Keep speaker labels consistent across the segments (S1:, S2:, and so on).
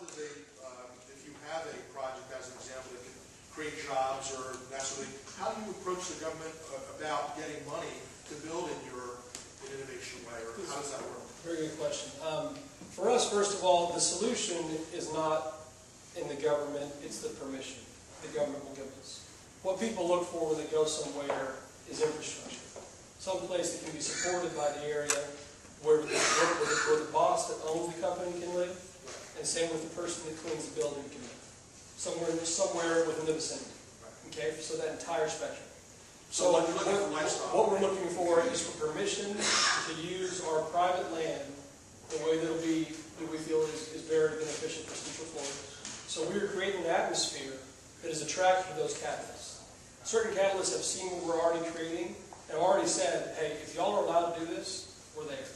S1: does if you have a project, as an example, that can create jobs or that sort of thing, how do you approach the government about getting money to build in your innovation way, or how does that work?
S2: Very good question. For us, first of all, the solution is not in the government, it's the permission the government will give us. What people look for when they go somewhere is infrastructure. Some place that can be supported by the area, where the boss that owns the company can live, and same with the person that cleans the building can live. Somewhere within the vicinity. Okay, so that entire spectrum. So what we're looking for is for permission to use our private land in a way that we feel is very beneficial for Central Florida. So we are creating an atmosphere that is attractive to those catalysts. Certain catalysts have seen what we're already creating and have already said, hey, if y'all are allowed to do this, we're there.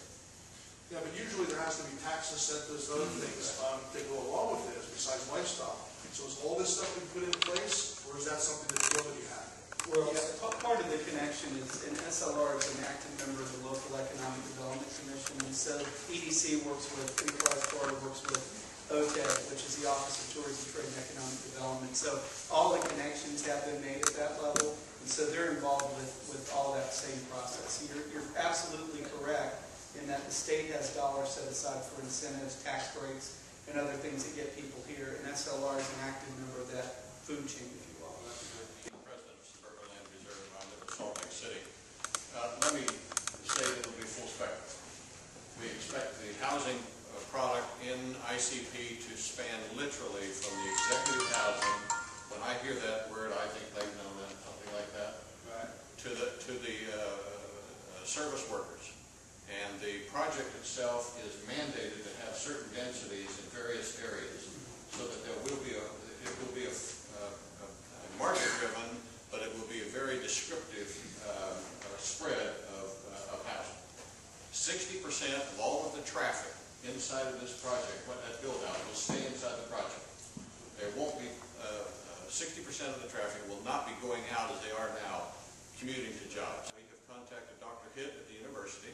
S1: Yeah, but usually there has to be tax incentives and other things that go along with this besides lifestyle. So is all this stuff been put in place, or is that something that you have?
S3: Well, yeah, part of the connection is, and SLR is an active member of the Local Economic Development Commission, and so EDC works with, Enterprise Florida works with OTED, which is the Office of Tourism, Trade, and Economic Development. So all the connections have been made at that level, and so they're involved with all that same process. You're absolutely correct in that the state has dollars set aside for incentives, tax breaks, and other things that get people here, and SLR is an active member of that food chain, if you will.
S4: I'm president of Suburban Land Reserve. I live in Salt Lake City. Let me say that it'll be full spectrum. We expect the housing product in ICP to span literally from the executive housing. When I hear that word, I think they've known that, something like that, right, to the service workers. And the project itself is mandated to have certain densities in various areas, so that it will be a market-driven, but it will be a very descriptive spread of housing. 60% of all of the traffic inside of this project, what that build-out, will stay inside the project. There won't be 60% of the traffic will not be going out as they are now, commuting to jobs. We have contacted Dr. Hitt at the university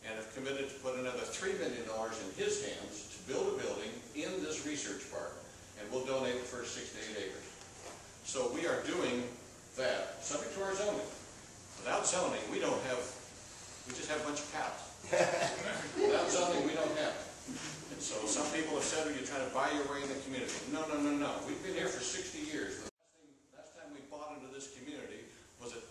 S4: and have committed to put another $3 million in his hands to build a building in this research park, and we'll donate the first 6 to 8 acres. So we are doing that, subject to our zoning. Without zoning, we just have a bunch of cows. Without zoning, we don't have it. And so some people have said, you're trying to buy your way in the community. No, no, no, no. We've been here for 60 years. The last time we bought into this community was at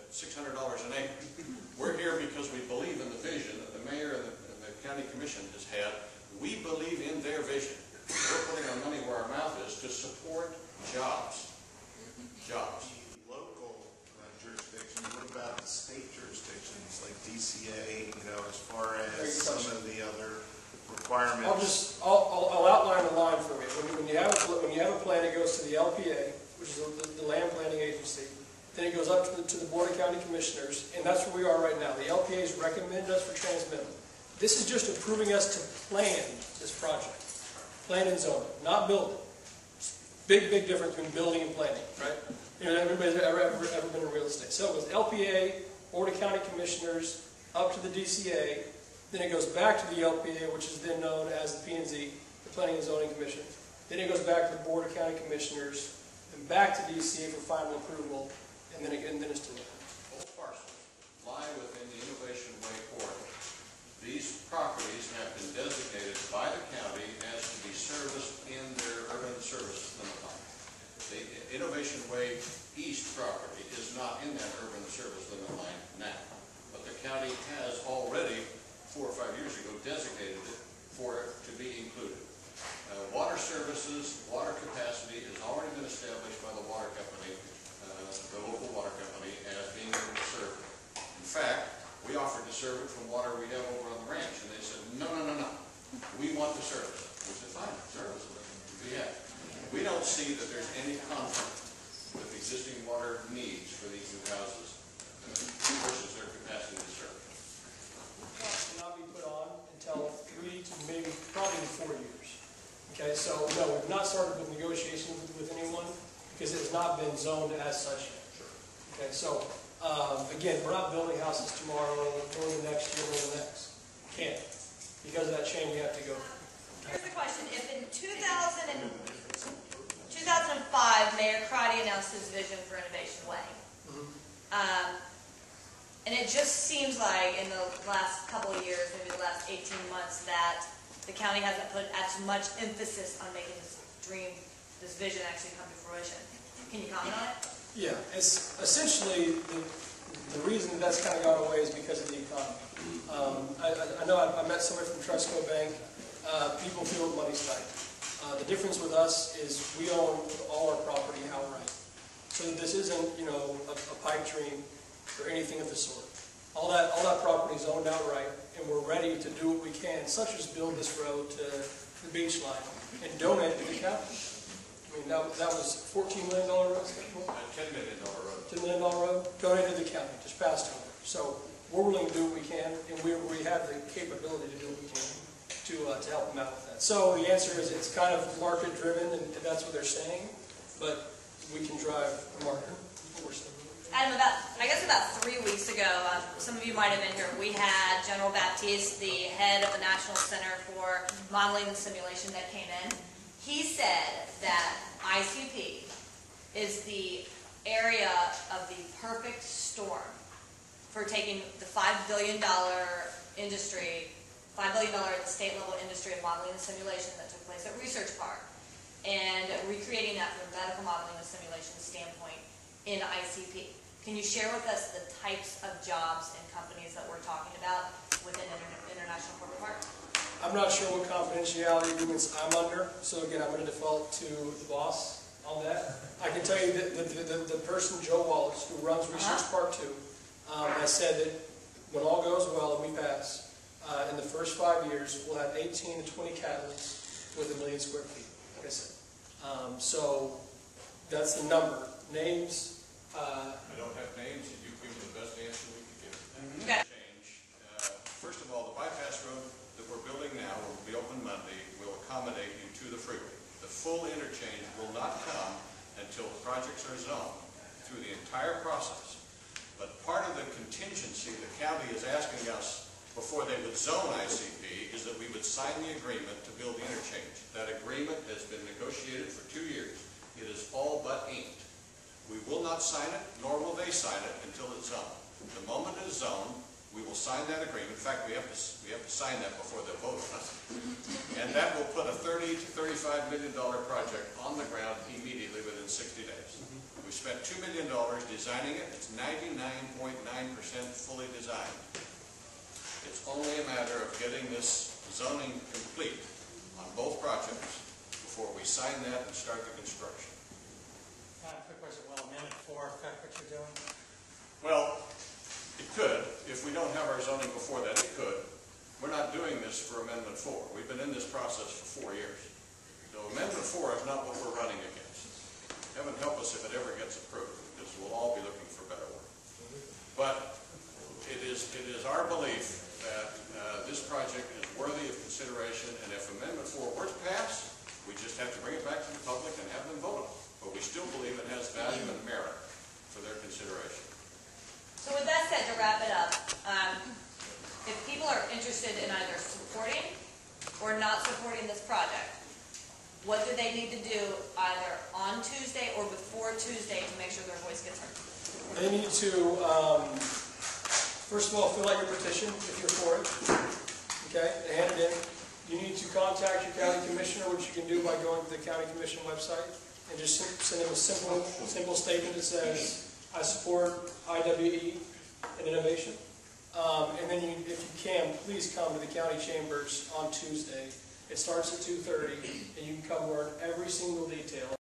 S4: $600 an acre. We're here because we believe in the vision that the mayor and the county commission has had. We believe in their vision. We're putting our money where our mouth is to support jobs. Jobs.
S5: Local jurisdictions, what about the state jurisdictions like DCA, as far as some of the other requirements?
S2: I'll outline the line for you. When you have a plan, it goes to the LPA, which is the land planning agency. Then it goes up to the Board of County Commissioners, and that's where we are right now. The LPA has recommended us for transmittal. This is just approving us to plan this project. Plan and zoning, not building. Big, big difference between building and planning, right? Everybody's ever been in real estate. So it goes LPA, Board of County Commissioners, up to the DCA, then it goes back to the LPA, which is then known as the P&Z, the Planning and Zoning Commission. Then it goes back to the Board of County Commissioners, and back to DCA for final approval. And then it's delivered.
S4: Both parcels lie within the Innovation Way corridor. These properties have been designated by the county as to be serviced in their urban service limit line. The Innovation Way East property is not in that urban service limit line now, but the county has already, 4 or 5 years ago, designated it for it to be included. Water services, water capacity has already been established by the water company, the local water company, as being able to serve it. In fact, we offered to serve it from water we have over on the ranch, and they said, no, no, no, no. We want the service. We said, fine, service it. Yeah. We don't see that there's any conflict with existing water needs for these new houses versus their capacity to serve.
S2: Costs will not be put on until 3 to maybe probably 4 years. Okay, so no, we've not started with negotiations with anyone, because it has not been zoned as such yet. Okay, so again, we're not building houses tomorrow, or the next year, or the next. Can't. Because of that chain we have to go through.
S6: Here's the question. If in 2005, Mayor Crotty announced his vision for Innovation Way, and it just seems like in the last couple of years, maybe the last 18 months, that the county hasn't put as much emphasis on making this dream, this vision actually come to fruition. Can you comment on it?
S2: Yeah, it's essentially the reason that's kind of gone away is because of the economy. I know I met somebody from Trustco Bank. People feel money's tight. The difference with us is we own all our property outright. So this isn't, you know, a pipe dream or anything of the sort. All that property is owned outright, and we're ready to do what we can, such as build this road to the beach line and donate it to the county. I mean, that was $14 million road,
S4: $10 million road.
S2: $10 million road, donated to the county, just passed over. So we're willing to do what we can, and we have the capability to do what we can to help them out with that. So the answer is it's kind of market driven, and that's what they're saying, but we can drive the market.
S6: Adam, I guess about 3 weeks ago, some of you might have been here, we had General Baptiste, the head of the National Center for Modeling and Simulation, that came in. He said that ICP is the area of the perfect storm for taking the $5 billion industry, $5 billion at the state level industry of modeling and simulation that took place at Research Park, and recreating that from a medical modeling and simulation standpoint in ICP. Can you share with us the types of jobs and companies that we're talking about within International Corporate Park?
S2: I'm not sure what confidentiality agreements I'm under, so again, I'm going to default to the boss on that. I can tell you that the person, Joe Wallace, who runs Research Park 2, has said that when all goes well and we pass, in the first 5 years, we'll have 18 to 20 catalysts with 1 million square feet, like I said. So that's the number. Names?
S4: I don't have names, and you've given the best answer we could give.
S6: Okay.
S4: Change. First of all, the bypass road that we're building now will be open Monday, will accommodate you to the freeway. The full interchange will not come until the projects are zoned through the entire process. But part of the contingency the county is asking us before they would zone ICP is that we would sign the agreement to build the interchange. That agreement has been negotiated for 2 years. It is all but inked. We will not sign it, nor will they sign it until it's zoned. The moment it is zoned, we will sign that agreement. In fact, we have to sign that before they vote on it. And that will put a $30 to $35 million project on the ground immediately within 60 days. We spent $2 million designing it. It's 99.9% fully designed. It's only a matter of getting this zoning complete on both projects before we sign that and start the construction.
S7: Quick question, will Amendment 4 affect what you're doing?
S4: Well, it could. If we don't have our zoning before that, it could. We're not doing this for Amendment 4. We've been in this process for 4 years. So Amendment 4 is not what we're running against. Heaven help us if it ever gets approved, because we'll all be looking for better work. But it is our belief that this project is worthy of consideration, and if Amendment 4 were to pass, we just have to bring it back to the public and have them vote on it. But we still believe it has value and merit for their consideration.
S6: So with that said, to wrap it up, if people are interested in either supporting or not supporting this project, what do they need to do either on Tuesday or before Tuesday to make sure their voice gets heard?
S2: They need to, first of all, fill out your petition if you're for it, okay, and hand it in. You need to contact your county commissioner, which you can do by going to the county commission website, and just send them a simple statement that says, I support IWE and innovation. And then if you can, please come to the county chambers on Tuesday. It starts at 2:30, and you can come learn every single detail.